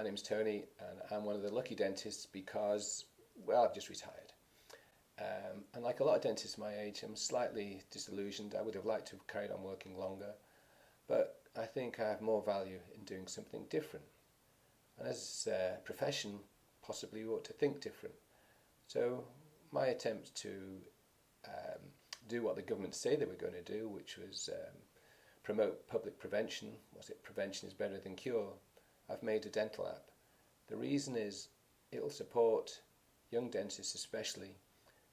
My name's Tony, and I'm one of the lucky dentists because, well, I've just retired. And like a lot of dentists my age, I'm slightly disillusioned. I would have liked to have carried on working longer, but I think I have more value in doing something different. And as a profession, possibly we ought to think different. So my attempt to do what the government say they were going to do, which was promote public prevention. Was it prevention is better than cure? I've made a dental app. The reason is it'll support young dentists especially,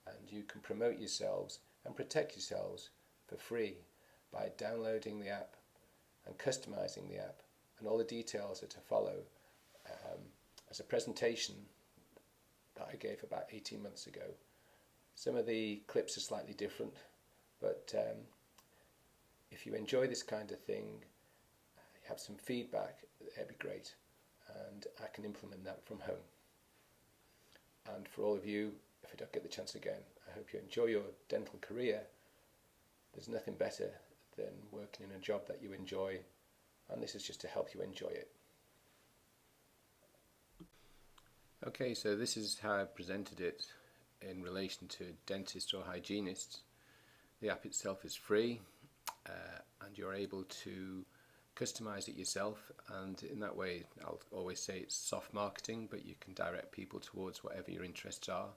and you can promote yourselves and protect yourselves for free by downloading the app and customizing the app, and all the details are to follow as a presentation that I gave about 18 months ago. Some of the clips are slightly different, but if you enjoy this kind of thing, you have some feedback, it'd be great, and I can implement that from home. And for all of you, if I don't get the chance again, I hope you enjoy your dental career. There's nothing better than working in a job that you enjoy, and this is just to help you enjoy it. Okay, so this is how I presented it in relation to dentists or hygienists. The app itself is free, and you're able to customize it yourself, and in that way I'll always say it's soft marketing, but you can direct people towards whatever your interests are.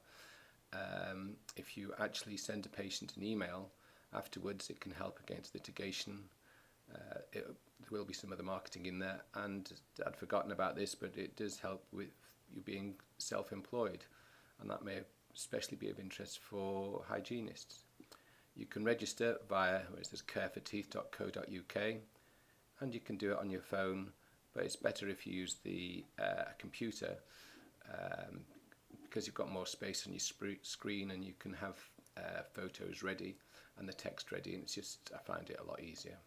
If you actually send a patient an email afterwards, it can help against litigation. There will be some other marketing in there, and I'd forgotten about this, but it does help with you being self-employed, and that may especially be of interest for hygienists. You can register via where it says careforteeth.co.uk, and you can do it on your phone, but it's better if you use the computer because you've got more space on your screen, and you can have photos ready and the text ready, and it's just, I find it a lot easier.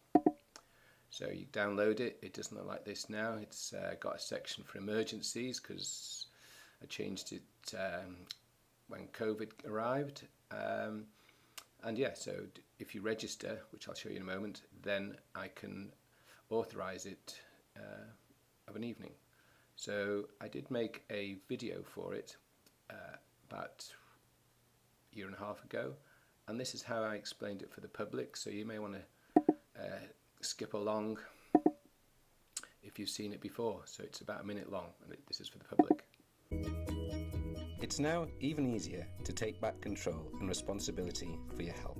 So you download it. It doesn't look like this now. It's got a section for emergencies because I changed it when COVID arrived. And yeah, so if you register, which I'll show you in a moment, then I can authorize it of an evening. So I did make a video for it about a year and a half ago, and this is how I explained it for the public, so you may want to skip along if you've seen it before. So it's about a minute long, and this is for the public. It's now even easier to take back control and responsibility for your health.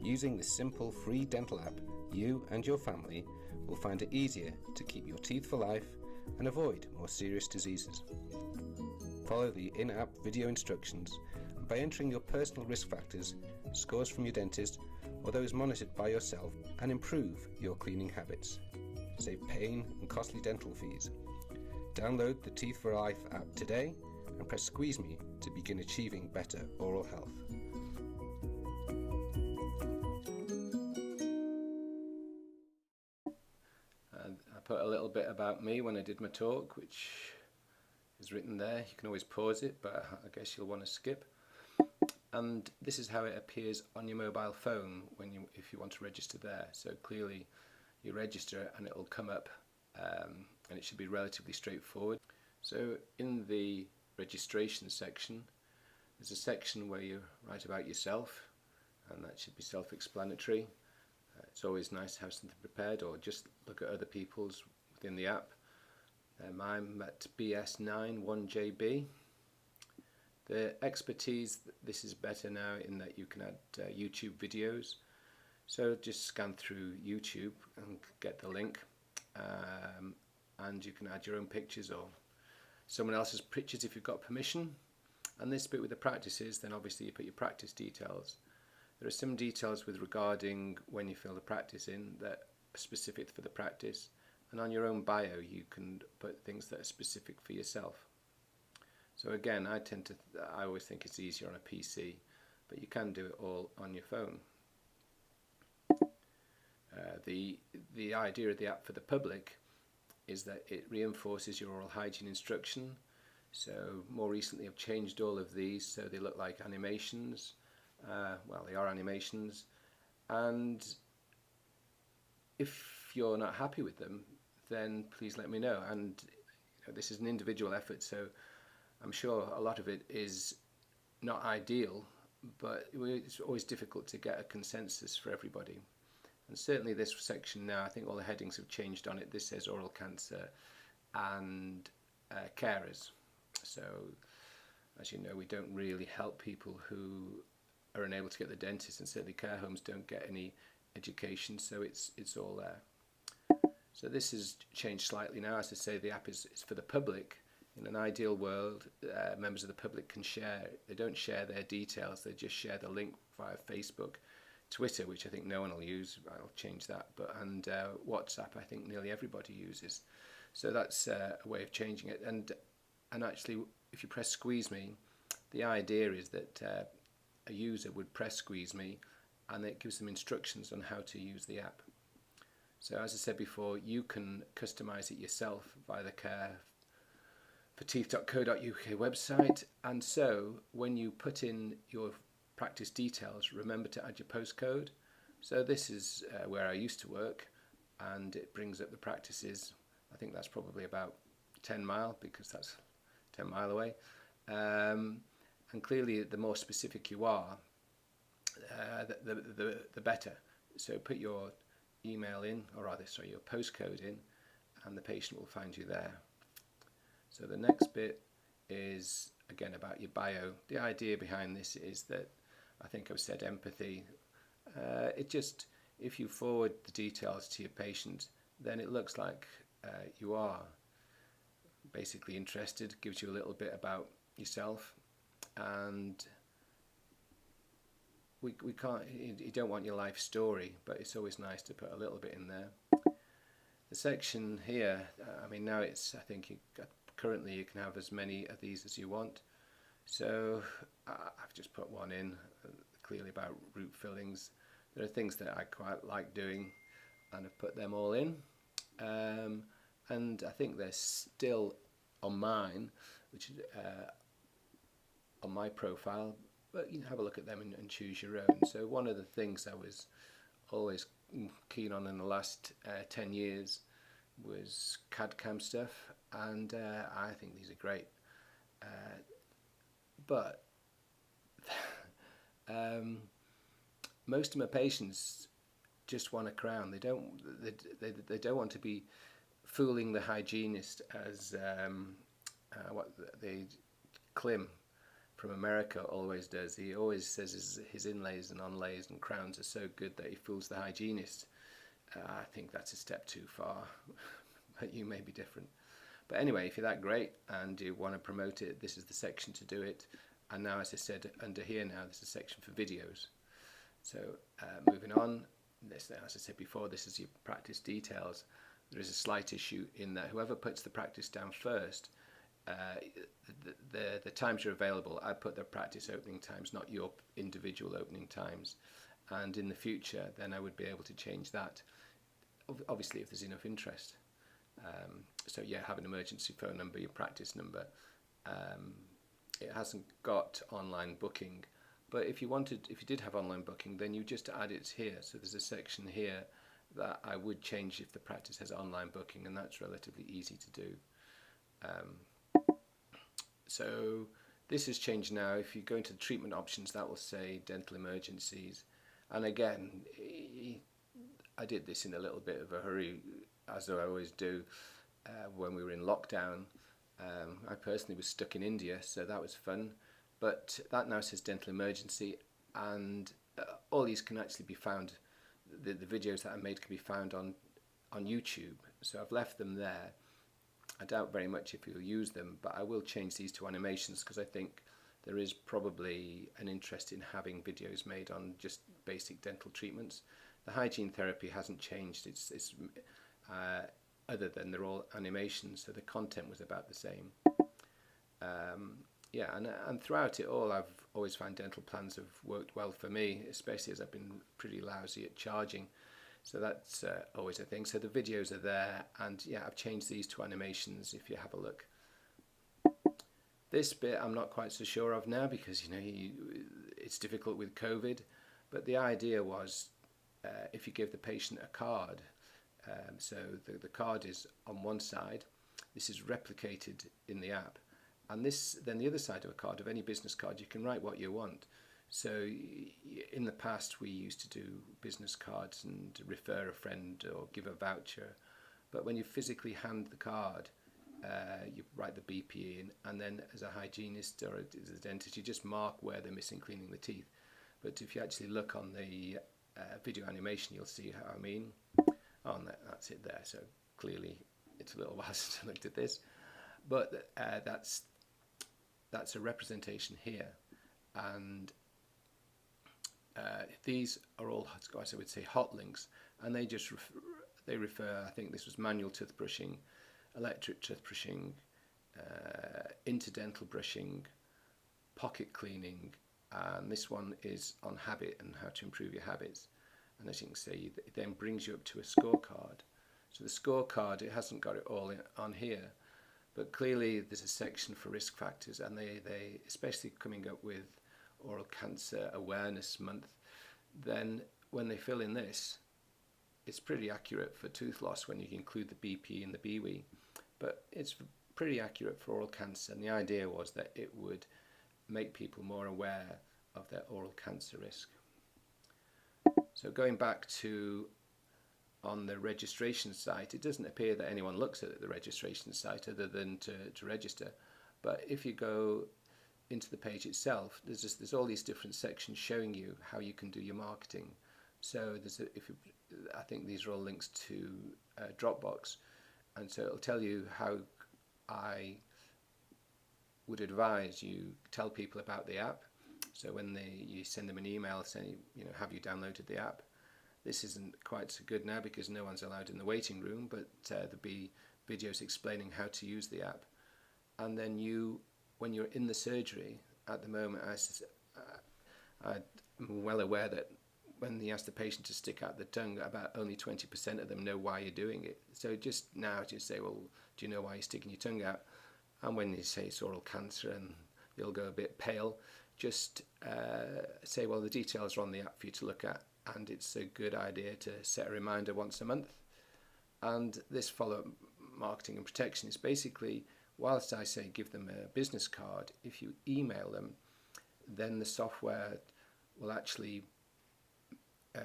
Using this simple free dental app, you and your family will find it easier to keep your teeth for life and avoid more serious diseases. Follow the in-app video instructions, and by entering your personal risk factors, scores from your dentist, or those monitored by yourself, and improve your cleaning habits. Save pain and costly dental fees. Download the Teeth4life app today and press Squeeze Me to begin achieving better oral health. And I put a little bit about me when I did my talk, which is written there. You can always pause it, but I guess you'll want to skip. And this is how it appears on your mobile phone if you want to register there. So clearly you register and it'll come up, and it should be relatively straightforward. So in the registration section, there's a section where you write about yourself, and that should be self-explanatory. It's always nice to have something prepared, or just look at other people's within the app. I'm at BS9 1JB. The expertise, this is better now in that you can add YouTube videos. So just scan through YouTube and get the link, and you can add your own pictures or someone else's pictures if you've got permission. And this bit with the practices, then obviously you put your practice details. There are some details with regarding when you fill the practice in that are specific for the practice, and on your own bio you can put things that are specific for yourself. So again, I always think it's easier on a PC, but you can do it all on your phone. The idea of the app for the public is that it reinforces your oral hygiene instruction. So more recently I've changed all of these so they look like animations. Well, they are animations, and if you're not happy with them, then please let me know. And this is an individual effort, so I'm sure a lot of it is not ideal, but it's always difficult to get a consensus for everybody. And certainly this section now, I think all the headings have changed on it. This says oral cancer and carers. So, as you know, we don't really help people who are unable to get the dentist, and certainly care homes don't get any education, so it's all there. So this has changed slightly now. As I say, the app is for the public. In an ideal world, members of the public can share. They don't share their details, they just share the link via Facebook, Twitter, which I think no one will use. I'll change that. And WhatsApp, I think nearly everybody uses. So that's a way of changing it. And actually, if you press squeeze me, the idea is that a user would press squeeze me, and it gives them instructions on how to use the app. So as I said before, you can customize it yourself via the care4teeth.co.uk website. And so when you put in your practice details, remember to add your postcode. So this is where I used to work, and it brings up the practices. I think that's probably about 10 mile, because that's 10 mile away. And clearly the more specific you are, the better. So put your email in, or rather, sorry, your postcode in, and the patient will find you there. So the next bit is again about your bio. The idea behind this is that, I think I've said empathy. It just, if you forward the details to your patient, then it looks like you are basically interested, gives you a little bit about yourself, and we can't, you don't want your life story, but it's always nice to put a little bit in there. The section here, I mean, now it's, I think currently you can have as many of these as you want. So I've just put one in, clearly about root fillings. There are things that I quite like doing, and I've put them all in. And I think they're still on mine, which is on my profile, but you can have a look at them and choose your own. So one of the things I was always keen on in the last 10 years was CAD/CAM stuff, and I think these are great. But most of my patients just want a crown. They don't want to be fooling the hygienist as what the Klim from America always does. He always says his inlays and onlays and crowns are so good that he fools the hygienist. I think that's a step too far, but you may be different. But anyway, if you're that great and you want to promote it, this is the section to do it. And now, as I said, under here now, there's a section for videos. So moving on, this, as I said before, this is your practice details. There is a slight issue in that whoever puts the practice down first, the times are available. I put the practice opening times, not your individual opening times. And in the future, then I would be able to change that, obviously if there's enough interest. So yeah, have an emergency phone number, your practice number. It hasn't got online booking, but if you did have online booking, then you just add it here. So there's a section here that I would change if the practice has online booking, and that's relatively easy to do. So this has changed now. If you go into the treatment options, that will say dental emergencies. And again, I did this in a little bit of a hurry, as I always do, when we were in lockdown. I personally was stuck in India, so that was fun. But that now says dental emergency, and all these can actually be found. The videos that I made can be found on YouTube. So I've left them there. I doubt very much if you'll use them, but I will change these to animations because I think there is probably an interest in having videos made on just basic dental treatments. The hygiene therapy hasn't changed. It's other than they're all animations, so the content was about the same. Yeah, and throughout it all, I've always found dental plans have worked well for me, especially as I've been pretty lousy at charging. So that's always a thing. So the videos are there, and yeah, I've changed these to animations if you have a look. This bit I'm not quite so sure of now because, you know, it's difficult with COVID, but the idea was if you give the patient a card, so the card is on one side, this is replicated in the app. And this, then the other side of a card, of any business card, you can write what you want. So in the past we used to do business cards and refer a friend or give a voucher, but when you physically hand the card, you write the BPE in, and then as a hygienist or as a dentist you just mark where they're missing cleaning the teeth. But if you actually look on the video animation, you'll see how I mean. Oh, and that's it there. So clearly it's a little while since I looked at this, but that's a representation here. And these are all, I would say, hot links, and they just refer, I think this was manual toothbrushing, electric toothbrushing, interdental brushing, pocket cleaning, and this one is on habit and how to improve your habits. And as you can see, it then brings you up to a scorecard. So the scorecard, it hasn't got it all on here, but clearly there's a section for risk factors, and they especially coming up with Oral Cancer Awareness Month, then when they fill in this, it's pretty accurate for tooth loss when you include the BP and the BWE, but it's pretty accurate for oral cancer, and the idea was that it would make people more aware of their oral cancer risk. So going back to on the registration site, it doesn't appear that anyone looks at the registration site other than to register, but if you go into the page itself, there's all these different sections showing you how you can do your marketing. So I think these are all links to Dropbox, and so it'll tell you how I would advise you tell people about the app. So when you send them an email saying, have you downloaded the app? This isn't quite so good now because no one's allowed in the waiting room, but there'll be videos explaining how to use the app. And then when you're in the surgery, at the moment, I'm well aware that when you ask the patient to stick out the tongue, about only 20% of them know why you're doing it. So just say, well, do you know why you're sticking your tongue out? And when you say it's oral cancer and they'll go a bit pale, just say, well, the details are on the app for you to look at, and it's a good idea to set a reminder once a month. And this follow-up marketing and protection is basically, whilst I say give them a business card, if you email them, then the software will actually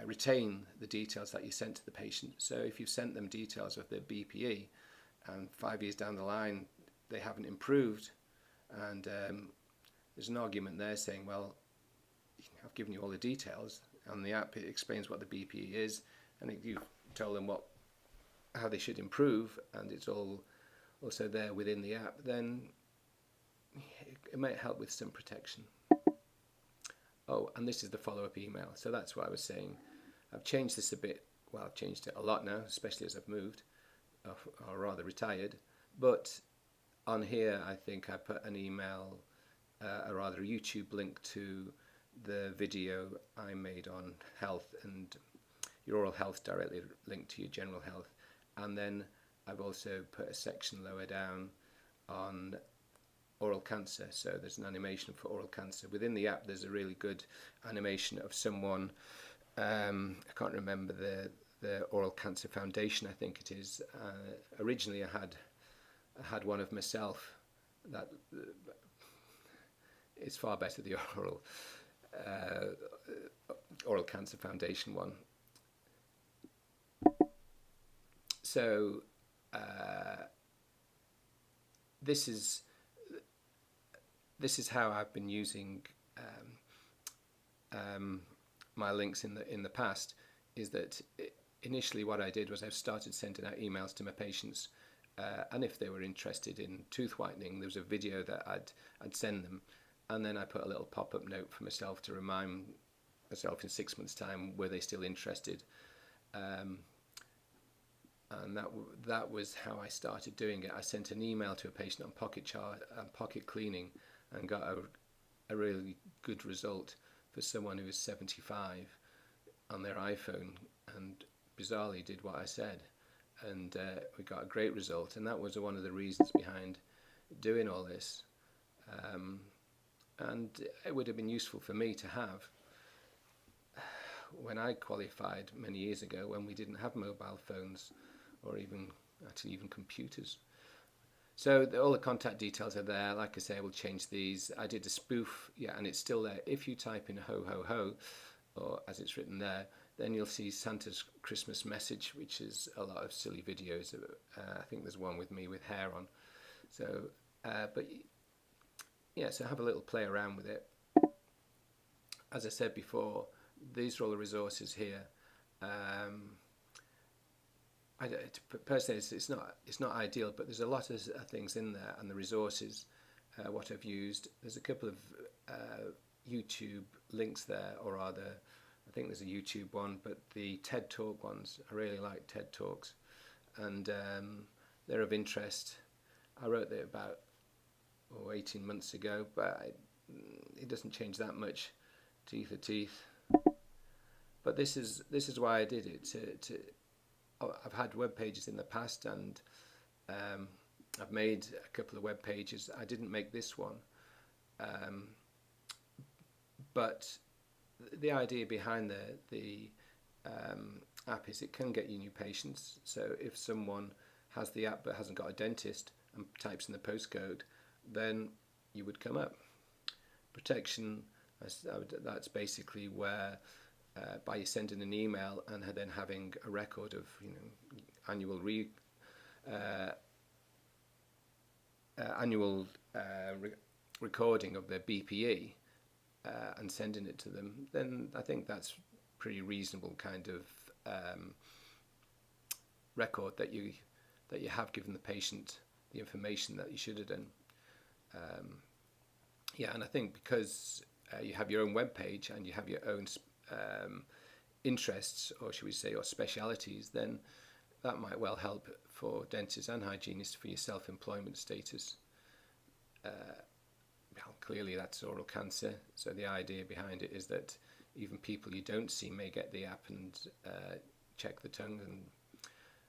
retain the details that you sent to the patient. So if you've sent them details of their BPE and 5 years down the line they haven't improved, and there's an argument there saying, well, I've given you all the details, and the app, it explains what the BPE is, and you've told them how they should improve, and it's all also there within the app, then it might help with some protection. Oh, and this is the follow-up email. So that's what I was saying. I've changed this a bit. Well, I've changed it a lot now, especially as I've moved, or rather retired. But on here, I think I put an email, or rather a YouTube link to the video I made on health and your oral health, directly linked to your general health. And then I've also put a section lower down on oral cancer. So there's an animation for oral cancer. Within the app, there's a really good animation of someone, I can't remember the Oral Cancer Foundation, I think it is. Originally I had one of myself. That it's far better, the Oral Cancer Foundation one. So this is how I've been using my links in the past. Is that initially what I did was I started sending out emails to my patients, and if they were interested in tooth whitening, there was a video that I'd send them, and then I put a little pop-up note for myself to remind myself in 6 months' time, were they still interested? And that was how I started doing it. I sent an email to a patient on pocket cleaning, and got a really good result for someone who was 75 on their iPhone, and bizarrely did what I said, and we got a great result. And that was one of the reasons behind doing all this, and it would have been useful for me to have when I qualified many years ago, when we didn't have mobile phones or even computers. So all the contact details are there. Like I say, I will change these. I did a spoof, yeah, and it's still there. If you type in ho ho ho, or as it's written there, then you'll see Santa's Christmas message, which is a lot of silly videos. I think there's one with me with hair on. So, but yeah, so have a little play around with it. As I said before, these are all the resources here. Personally, it's not ideal, but there's a lot of things in there, and the resources, what I've used. There's a couple of YouTube links there, or rather, I think there's a YouTube one, but the TED Talk ones, I really like TED Talks, and they're of interest. I wrote that about 18 months ago, but it doesn't change that much. Teeth are teeth. But this is why I did it. I've had web pages in the past, and I've made a couple of web pages. I didn't make this one, but the idea behind the app is it can get you new patients. So if someone has the app but hasn't got a dentist and types in the postcode, then you would come up. Protection, that's basically where by you sending an email and then having a record of annual recording of their BPE and sending it to them, then I think that's pretty reasonable kind of record that you have given the patient the information that you should have done. And I think because you have your own web page and you have your own interests, or should we say, or specialities, then that might well help for dentists and hygienists for your self-employment status. Clearly that's oral cancer, so the idea behind it is that even people you don't see may get the app and check the tongue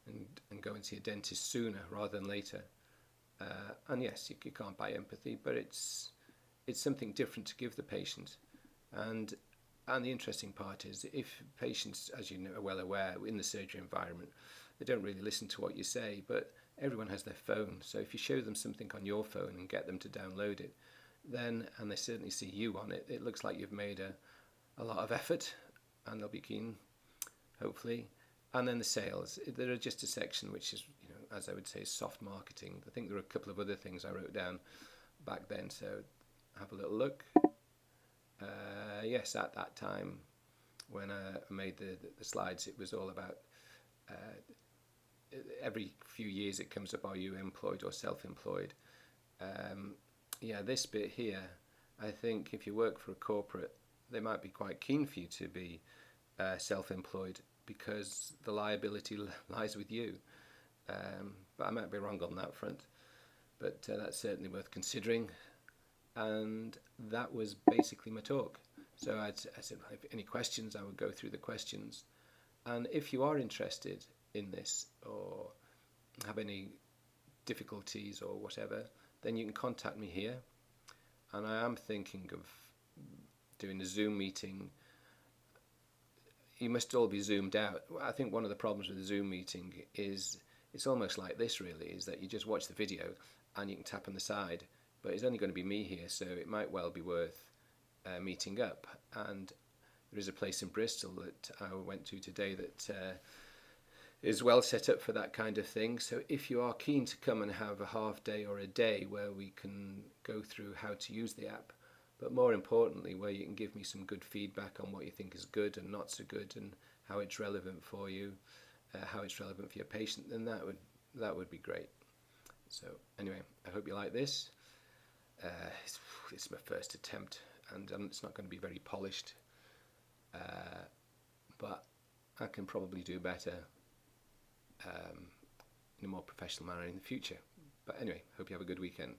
and go and see a dentist sooner rather than later. And yes, you can't buy empathy, but it's something different to give the patient. And the interesting part is, if patients, as you know, are well aware, in the surgery environment, they don't really listen to what you say, but everyone has their phone. So if you show them something on your phone and get them to download it, then, and they certainly see you on it, it looks like you've made a lot of effort, and they'll be keen, hopefully. And then the sales, there are just a section which is, as I would say, soft marketing. I think there are a couple of other things I wrote down back then, so have a little look. Yes, at that time when I made the slides, it was all about every few years it comes up, are you employed or self-employed? This bit here, I think if you work for a corporate, they might be quite keen for you to be self-employed, because the liability lies with you. But I might be wrong on that front, but that's certainly worth considering. And that was basically my talk. So I said, if any questions, I would go through the questions. And if you are interested in this or have any difficulties or whatever, then you can contact me here. And I am thinking of doing a Zoom meeting. You must all be zoomed out. I think one of the problems with the Zoom meeting is it's almost like this, really, is that you just watch the video and you can tap on the side. But it's only going to be me here, so it might well be worth meeting up. And there is a place in Bristol that I went to today that is well set up for that kind of thing. So if you are keen to come and have a half day or a day where we can go through how to use the app, but more importantly, where you can give me some good feedback on what you think is good and not so good, and how it's relevant for you, how it's relevant for your patient, then that would be great. So anyway, I hope you like this. It's my first attempt, and it's not going to be very polished, but I can probably do better in a more professional manner in the future. But anyway, hope you have a good weekend.